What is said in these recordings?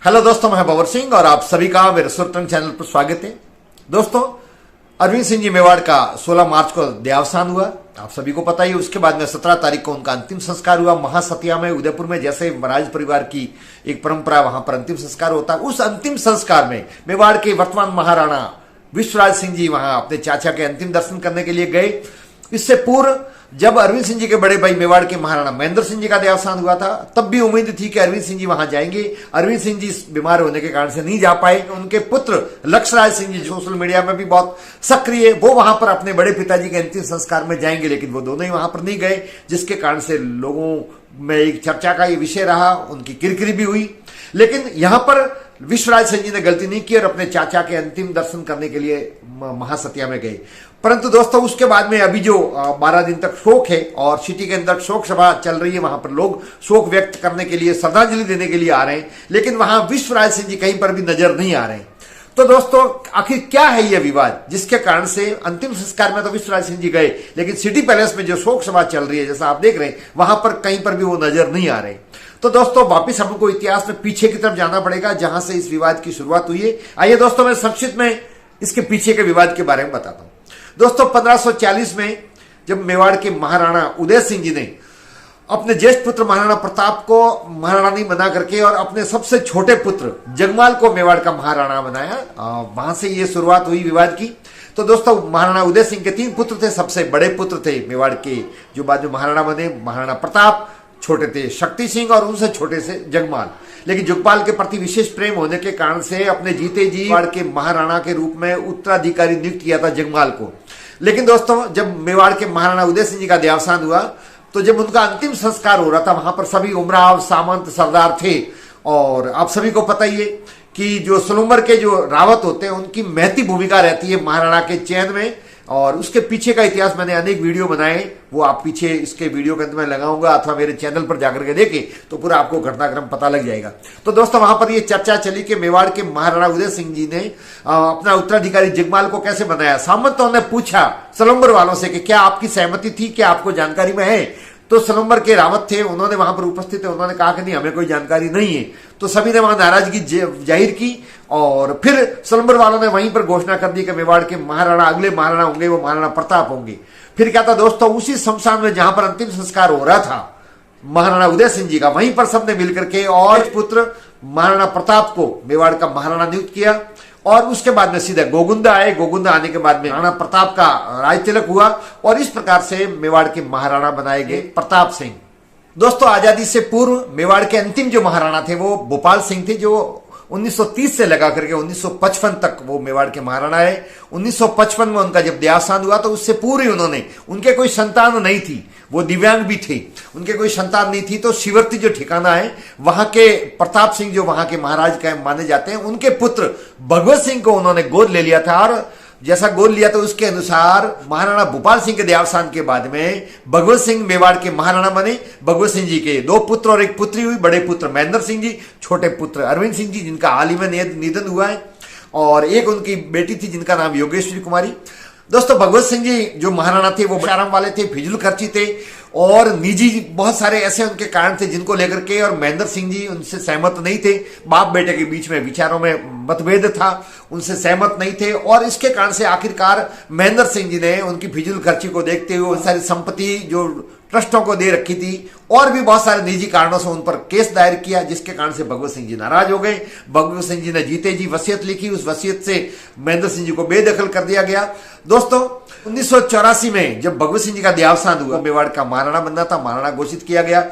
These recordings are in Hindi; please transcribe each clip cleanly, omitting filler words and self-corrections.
हेलो दोस्तों, मैं बबर सिंह और आप सभी का मेरे सुरतंग चैनल पर स्वागत है। दोस्तों, अरविंद सिंह जी मेवाड़ का 16 मार्च को देहावसान हुआ, आप सभी को पता ही। उसके बाद में 17 तारीख को उनका अंतिम संस्कार हुआ महासतिया में, उदयपुर में। जैसे राज परिवार की एक परंपरा, वहां पर अंतिम संस्कार होता है। उस अंतिम संस्कार में मेवाड़ के वर्तमान महाराणा विश्वराज सिंह जी वहां अपने चाचा के अंतिम दर्शन करने के लिए गए। इससे पूर्व जब अरविंद सिंह जी के बड़े भाई मेवाड़ के महाराणा महेंद्र सिंह जी का देहावसान हुआ था, तब भी उम्मीद थी कि अरविंद सिंह जी वहां जाएंगे। अरविंद सिंह जी बीमार होने के कारण से नहीं जा पाए। उनके पुत्र लक्ष्यराज सिंह जी सोशल मीडिया में भी बहुत सक्रिय, वो वहां पर अपने बड़े पिताजी के अंतिम संस्कार में जाएंगे, लेकिन वो दोनों ही वहां पर नहीं गए, जिसके कारण से लोगों में एक चर्चा का ये विषय रहा, उनकी किरकिरी भी हुई। लेकिन यहां पर विश्वराज सिंह जी ने गलती नहीं की और अपने चाचा के अंतिम दर्शन करने के लिए महासतिया में गए। परंतु दोस्तों, उसके बाद में अभी जो 12 दिन तक शोक है और सिटी के अंदर शोक सभा चल रही है, वहां पर लोग शोक व्यक्त करने के लिए, श्रद्धांजलि देने के लिए आ रहे हैं, लेकिन वहां विश्वराज सिंह जी कहीं पर भी नजर नहीं आ रहे हैं। तो दोस्तों, आखिर क्या है यह विवाद जिसके कारण से अंतिम संस्कार में तो विश्वराज सिंह जी गए, लेकिन सिटी पैलेस में जो शोक सभा चल रही है, जैसा आप देख रहे हैं, वहां पर कहीं पर भी वो नजर नहीं आ रहे। तो दोस्तों, वापिस हमको इतिहास में पीछे की तरफ जाना पड़ेगा, जहां से इस विवाद की शुरुआत हुई है। आइए दोस्तों, मैं संक्षिप्त में इसके पीछे के विवाद के बारे में बताता हूं। दोस्तों, 1540 में जब मेवाड़ के महाराणा उदय सिंह जी ने अपने ज्येष्ठ पुत्र महाराणा प्रताप को महाराणा नहीं बना करके और अपने सबसे छोटे पुत्र जगमाल को मेवाड़ का महाराणा बनाया, वहां से ये शुरुआत हुई विवाद की। तो दोस्तों, महाराणा उदय सिंह के 3 पुत्र थे। सबसे बड़े पुत्र थे मेवाड़ के, जो बाद में महाराणा बने, महाराणा प्रताप। छोटे थे शक्ति सिंह और उनसे छोटे से जगमाल। लेकिन जगपाल के प्रति विशेष प्रेम होने के कारण से अपने जीते जी मेवाड़ के महाराणा के रूप में उत्तराधिकारी नियुक्त किया था जगमाल को। लेकिन दोस्तों, जब मेवाड़ के महाराणा उदय सिंह जी का देहावसान हुआ, तो जब उनका अंतिम संस्कार हो रहा था, वहां पर सभी उमराव सामंत सरदार थे। और आप सभी को पता ही है कि जो सलूमर के जो रावत होते हैं, उनकी महती भूमिका रहती है महाराणा के चयन में। और उसके पीछे का इतिहास मैंने अनेक वीडियो बनाए, वो आप पीछे इसके वीडियो के अंत में लगाऊंगा, अथवा मेरे चैनल पर जाकर के देखें तो पूरा आपको घटनाक्रम पता लग जाएगा। तो दोस्तों, वहां पर ये चर्चा चली कि मेवाड़ के महाराणा उदय सिंह जी ने अपना उत्तराधिकारी जगमाल को कैसे बनाया। सामंतों ने पूछा सलम्बर वालों से कि क्या आपकी सहमति थी, क्या आपको जानकारी में है? तो सलम्बर के रावत थे, उन्होंने वहां पर उपस्थित थे, उन्होंने कहा कि नहीं, हमें कोई जानकारी नहीं है। तो सभी ने वहां नाराजगी जाहिर की और फिर सलम्बर वालों ने वहीं पर घोषणा कर दी कि मेवाड़ के महाराणा अगले महाराणा होंगे, वो महाराणा प्रताप होंगे। फिर क्या था दोस्तों, उसी शमशान में जहां पर अंतिम संस्कार हो रहा था महाराणा उदय सिंह जी का, वहीं पर सबने मिलकर के और पुत्र महाराणा प्रताप को मेवाड़ का महाराणा नियुक्त किया। और उसके बाद में सीधे गोगुंदा आए। गोगुंदा आने के बाद में राणा प्रताप का राज तिलक हुआ और इस प्रकार से मेवाड़ के महाराणा बनाए गए प्रताप सिंह। दोस्तों, आजादी से पूर्व मेवाड़ के अंतिम जो महाराणा थे वो भोपाल सिंह थे, जो 1930 से लगा करके 1955 तक वो मेवाड़ के महाराणा है। 1955 में उनका जब देहावसान हुआ, तो उससे पूर्व उन्होंने, उनके कोई संतान नहीं थी, वो दिव्यांग भी थे, उनके कोई संतान नहीं थी। तो शिवरती जो ठिकाना है, वहां के प्रताप सिंह जो वहां के महाराज का माने जाते हैं, उनके पुत्र भगवत सिंह को उन्होंने गोद ले लिया था। और जैसा गोद लिया, तो उसके अनुसार महाराणा भोपाल सिंह के देहावसान के बाद में भगवत सिंह मेवाड़ के महाराणा बने। भगवत सिंह जी के 2 पुत्र और 1 पुत्री हुई। बड़े पुत्र महेंद्र सिंह जी, छोटे पुत्र अरविंद सिंह जी, जिनका हाल ही में निधन हुआ है, और एक उनकी बेटी थी जिनका नाम योगेश्वरी कुमारी। दोस्तों, भगवत सिंह जी जो महाराणा थे, वो आराम वाले थे, फिजूल खर्ची थे और निजी बहुत सारे ऐसे उनके कारण थे जिनको लेकर के, और महेंद्र सिंह जी उनसे सहमत नहीं थे। बाप बेटे के बीच में विचारों में मतभेद था, उनसे सहमत नहीं थे। और इसके कारण से आखिरकार महेंद्र सिंह जी ने उनकी फिजूल खर्ची को देखते हुए उन सारी संपत्ति जो ट्रस्टों को दे रखी थी और भी बहुत सारे निजी कारणों से उन पर केस दायर किया, जिसके कारण से भगवत सिंह जी नाराज हो गए। भगवत सिंह जी ने जीते जी वसीयत लिखी, उस वसीयत से महेंद्र सिंह जी को बेदखल कर दिया गया। दोस्तों, 1984 में जब भगवत सिंह जी का देहावसान हुआ, मेवाड़ का महाराणा बनना था, महाराणा घोषित किया गया।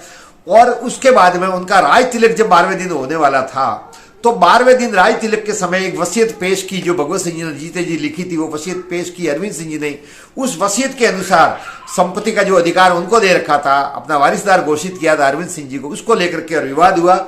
और उसके बाद में उनका राज तिलक जब 12वें दिन होने वाला था, तो 12वें दिन राज तिलक के समय एक वसीयत पेश की, जो भगवत सिंह जी ने जीते जी लिखी थी, वो वसीयत पेश की अरविंद सिंह जी ने। उस वसीयत के अनुसार संपत्ति का जो अधिकार उनको दे रखा था, अपना वारिसदार घोषित किया था अरविंद सिंह जी को, उसको लेकर के विवाद हुआ।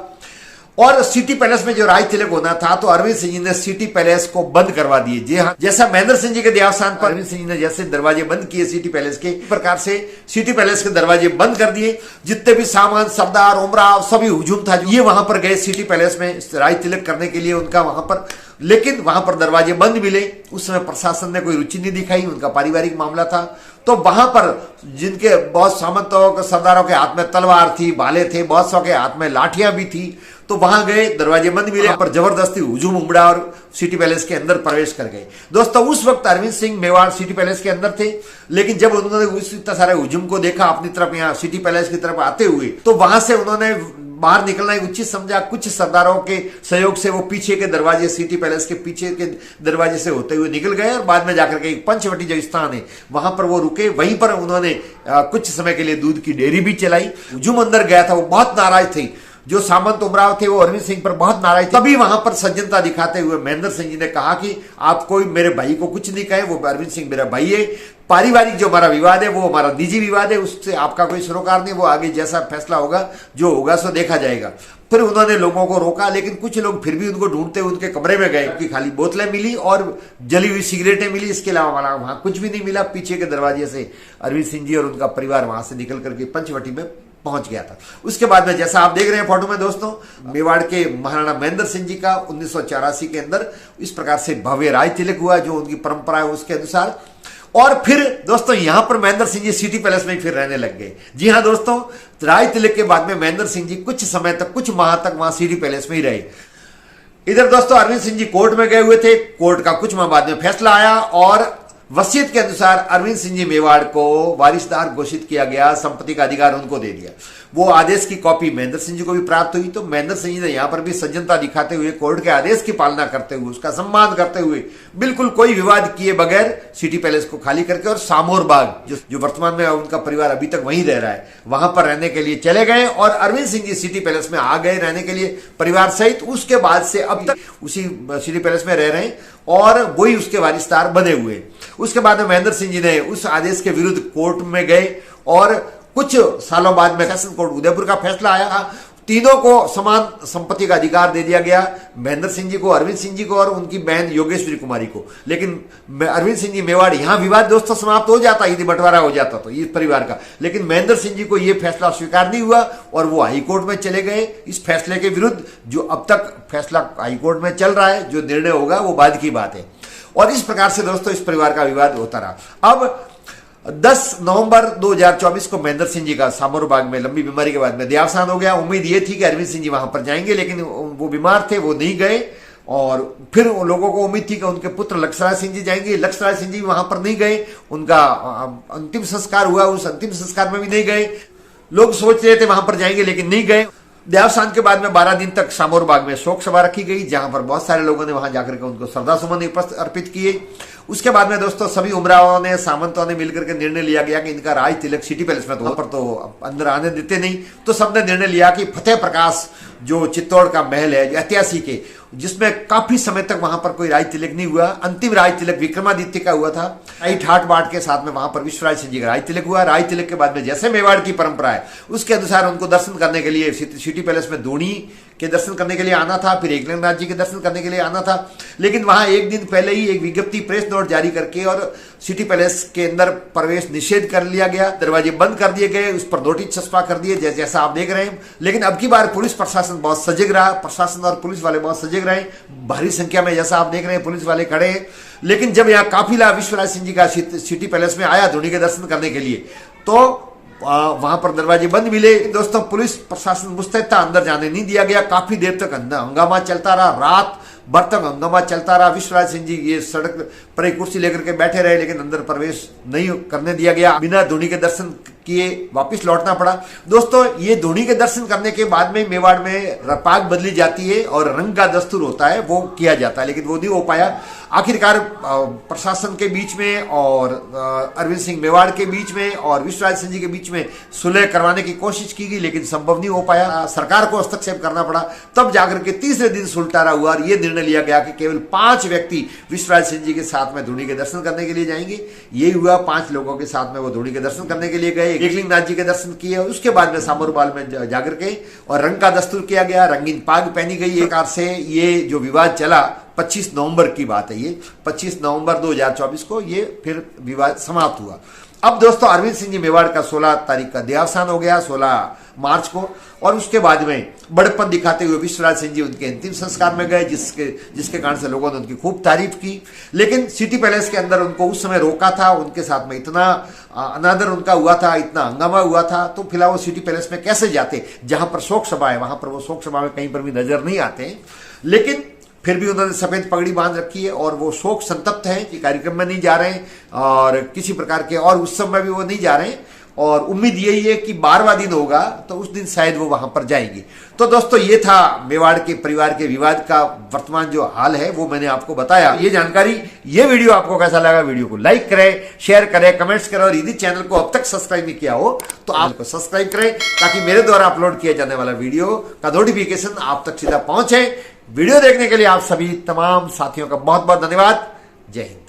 और सिटी पैलेस में जो राज तिलक होना था, तो अरविंद सिंह जी ने सिटी पैलेस को बंद करवा दिए। जी हाँ, जैसा महेंद्र सिंह जी के देहावसान पर अरविंद सिंह जी ने जैसे दरवाजे बंद किए सिटी पैलेस के, प्रकार से सिटी पैलेस के दरवाजे बंद कर दिए। जितने भी सामान, सरदार, उमराव, सभी हुजूम था, ये वहां पर गए सिटी पैलेस में राज तिलक करने के लिए उनका वहां पर, लेकिन वहां पर दरवाजे बंद मिले। उस समय प्रशासन ने कोई रुचि नहीं दिखाई, उनका पारिवारिक मामला था। तो वहां पर जिनके बहुत सामंतों के सरदारों के हाथ में तलवार थी, भाले थे, बहुत सौ के हाथ में लाठियां भी थी, तो वहां गए, दरवाजे बंद मिले, पर जबरदस्ती हुजूम उमड़ा और सिटी पैलेस के अंदर प्रवेश कर गए। दोस्तों उस वक्त अरविंद सिंह मेवाड़ सिटी पैलेस के अंदर थे, लेकिन जब उन्होंने उस इतना सारे हुजूम को देखा अपनी तरफ, यहाँ सिटी पैलेस की तरफ आते हुए, तो वहां से उन्होंने बाहर निकलना ही उचित समझा। कुछ सरदारों के सहयोग से वो पीछे के दरवाजे, सिटी पैलेस के पीछे के दरवाजे से होते हुए निकल गए और बाद में जाकर के पंचवटी जो स्थान है वहां पर वो रुके। वहीं पर उन्होंने कुछ समय के लिए दूध की डेयरी भी चलाई। हुजूम अंदर गया था, वो बहुत नाराज थे, जो सामंत उमराव थे वो अरविंद सिंह पर बहुत नाराज थे। तभी वहां पर सज्जनता दिखाते हुए महेंद्र सिंह जी ने कहा कि आप कोई मेरे भाई को कुछ नहीं कहे, वो अरविंद सिंह मेरा भाई है, पारिवारिक जो हमारा विवाद है वो हमारा निजी विवाद है, उससे आपका कोई सरोकार नहीं, वो आगे जैसा फैसला होगा जो होगा सो देखा जाएगा। फिर उन्होंने लोगों को रोका, लेकिन कुछ लोग फिर भी उनको ढूंढते हुए उनके कमरे में गए कि खाली बोतलें मिली और जली हुई सिगरेटें मिली, इसके अलावा वहां कुछ भी नहीं मिला। पीछे के दरवाजे से अरविंद सिंह जी और उनका परिवार वहां से निकल करके पंचवटी में पहुंच गया था। उसके बाद में जैसा आप देख रहे हैं फोटो में दोस्तों, मेवाड़ के महाराणा महेंद्र सिंह जी का 1984 के अंदर इस प्रकार से भव्य राज तिलक हुआ, जो उनकी परंपरा है उसके अनुसार। और फिर दोस्तों यहां पर महेंद्र सिंह जी सिटी पैलेस में फिर रहने लग गए। जी हां दोस्तों, राज तिलक के बाद में महेंद्र सिंह जी कुछ समय तक, कुछ माह तक वहां सिटी पैलेस में ही रहे। इधर दोस्तों अरविंद सिंह जी कोर्ट में गए हुए थे। कोर्ट का कुछ माह बाद में फैसला आया और वसीयत के अनुसार अरविंद सिंह जी मेवाड़ को वारिसदार घोषित किया गया, संपत्ति का अधिकार उनको दे दिया। वो आदेश की कॉपी महेंद्र सिंह जी को भी प्राप्त हुई। तो महेंद्र सिंह जी ने यहां पर भी सज्जनता दिखाते हुए, कोर्ट के आदेश की पालना करते हुए, उसका सम्मान करते हुए, बिल्कुल कोई विवाद किए बगैर सिटी पैलेस को खाली करके और सामोर बाग जो वर्तमान में उनका परिवार अभी तक वहीं रह रहा है, वहां पर रहने के लिए चले गए और अरविंद सिंह जी सिटी पैलेस में आ गए रहने के लिए परिवार सहित। उसके बाद से अब तक उसी सिटी पैलेस में रह रहे हैं और वही उसके वारिसदार बने हुए। उसके बाद में महेंद्र सिंह जी ने उस आदेश के विरुद्ध कोर्ट में गए और कुछ सालों बाद में सेशन कोर्ट उदयपुर का फैसला आया। तीनों को समान संपत्ति का अधिकार दे दिया गया, महेंद्र सिंह जी को, अरविंद सिंह जी को और उनकी बहन योगेश्वरी कुमारी को। लेकिन अरविंद सिंह जी मेवाड़, यहां विवाद दोस्तों समाप्त हो जाता, यदि बंटवारा हो जाता तो इस परिवार का। लेकिन महेंद्र सिंह जी को यह फैसला स्वीकार नहीं हुआ और वो हाईकोर्ट में चले गए इस फैसले के विरुद्ध। जो अब तक फैसला हाईकोर्ट में चल रहा है, जो निर्णय होगा वो बाद की बात है। और इस प्रकार से दोस्तों इस परिवार का विवाद होता रहा। अब 10 नवंबर 2024 को महेंद्र सिंह जी का सामोर बाग में लंबी बीमारी के बाद में देहावसान हो गया। उम्मीद ये थी कि अरविंद सिंह जी वहां पर जाएंगे, लेकिन वो बीमार थे, वो नहीं गए। और फिर उन लोगों को उम्मीद थी कि उनके पुत्र लक्ष्यराज सिंह जी जाएंगे। लक्ष्यराज सिंह जी वहां पर नहीं गए, उनका अंतिम संस्कार हुआ, उस अंतिम संस्कार में भी नहीं गए। लोग सोच रहे थे वहां पर जाएंगे, लेकिन नहीं गए। देहावसान के बाद में 12 दिन तक सामोर बाग में शोक सभा रखी गई, जहां पर बहुत सारे लोगों ने वहां जाकर के उनको श्रद्धासुमन अर्पित किए। उसके बाद में दोस्तों सभी उमरावों ने, सामंतों ने मिलकर के निर्णय लिया गया कि इनका राज तिलक सिटी पैलेस में, तो पर तो अंदर आने देते नहीं, तो सबने निर्णय लिया कि फतेह प्रकाश जो चित्तौड़ का महल है, ऐतिहासिक है, जिसमें काफी समय तक वहां पर कोई राज तिलक नहीं हुआ। अंतिम राज तिलक विक्रमादित्य का हुआ था, ठाट बाट के साथ में वहां पर विश्वराज सिंह जी का राज तिलक हुआ। राज तिलक के बाद में जैसे मेवाड़ की परंपरा है उसके अनुसार उनको दर्शन करने के लिए सिटी पैलेस में धोनी के दर्शन करने के लिए आना था, फिर एकनाथ जी के दर्शन करने के लिए आना था। लेकिन वहां एक दिन पहले ही एक विज्ञप्ति, प्रेस नोट जारी करके और सिटी पैलेस के अंदर प्रवेश निषेध कर लिया गया, दरवाजे बंद कर दिए गए, उस पर नोटिस छपा कर दिए, जैसा आप देख रहे हैं। लेकिन अब की बार पुलिस प्रशासन बहुत सजग रहा, प्रशासन और पुलिस वाले बहुत सजग रहे, भारी संख्या में जैसा आप देख रहे हैं पुलिस वाले खड़े हैं। लेकिन जब यहाँ काफिला विश्वराज सिंह जी का सिटी पैलेस में आया धोनी के दर्शन करने के लिए, तो वहां पर दरवाजे बंद मिले। दोस्तों पुलिस प्रशासन मुस्तैद था, अंदर जाने नहीं दिया गया। काफी देर तक हंगामा चलता रहा, रात भर तक हंगामा चलता रहा। विश्वराज सिंह जी ये सड़क पर एक कुर्सी लेकर के बैठे रहे, लेकिन अंदर प्रवेश नहीं करने दिया गया। बिना धोनी के दर्शन किए वापिस लौटना पड़ा। दोस्तों ये धोनी के दर्शन करने के बाद में मेवाड़ में पाग बदली जाती है और रंग का दस्तूर होता है, वो किया जाता है, लेकिन वो नहीं हो पाया। आखिरकार प्रशासन के बीच में और अरविंद सिंह मेवाड़ के बीच में और विश्वराज सिंह जी के बीच में सुलह करवाने की कोशिश की गई, लेकिन संभव नहीं हो पाया। सरकार को हस्तक्षेप करना पड़ा। तब जाकर के तीसरे दिन सुलटारा हुआ और यह निर्णय लिया गया कि केवल 5 व्यक्ति विश्वराज सिंह जी के साथ में धोनी के दर्शन करने के लिए जाएंगे। ये हुआ, 5 लोगों के साथ में वो धोनी के दर्शन करने के लिए गए, एकलिंगनाथ जी के दर्शन किए। उसके बाद में सामोरबाल में जाकर के और रंग का दस्तूर किया गया, रंगीन पाग पहनी गई। एक प्रकार से ये जो विवाद चला, 25 नवंबर की बात है, ये 25 नवंबर 2024 को ये फिर विवाद समाप्त हुआ। अब दोस्तों अरविंद सिंह जी मेवाड़ का 16 तारीख का देहावसान हो गया, 16 मार्च को। और उसके बाद में बड़प्पन दिखाते हुए विश्वराज सिंह जी उनके अंतिम संस्कार में गए, जिसके कारण से लोगों ने उनकी खूब तारीफ की। लेकिन सिटी पैलेस के अंदर उनको उस समय रोका था, उनके साथ में इतना अनादर उनका हुआ था, इतना हंगामा हुआ था, तो फिलहाल वो सिटी पैलेस में कैसे जाते, जहां पर शोक सभा है वहां पर वो शोक सभा में कहीं पर भी नजर नहीं आते। लेकिन फिर भी उन्होंने सफेद पगड़ी बांध रखी है और वो शोक संतप्त है कि कार्यक्रम में नहीं जा रहे हैं और किसी प्रकार के और उत्सव में भी वो नहीं जा रहे हैं। और उम्मीद यही है कि 12वां दिन होगा तो उस दिन शायद वो वहां पर जाएंगे। तो दोस्तों ये था मेवाड़ के परिवार के विवाद का वर्तमान जो हाल है वो मैंने आपको बताया। ये जानकारी, ये वीडियो आपको कैसा लगा, वीडियो को लाइक करें, शेयर करें, कमेंट्स करें और यदि चैनल को अब तक सब्सक्राइब नहीं किया हो तो आप सब्सक्राइब करें ताकि मेरे द्वारा अपलोड किया जाने वाला वीडियो का नोटिफिकेशन आप तक सीधा पहुंचे। वीडियो देखने के लिए आप सभी तमाम साथियों का बहुत बहुत धन्यवाद। जय हिंद।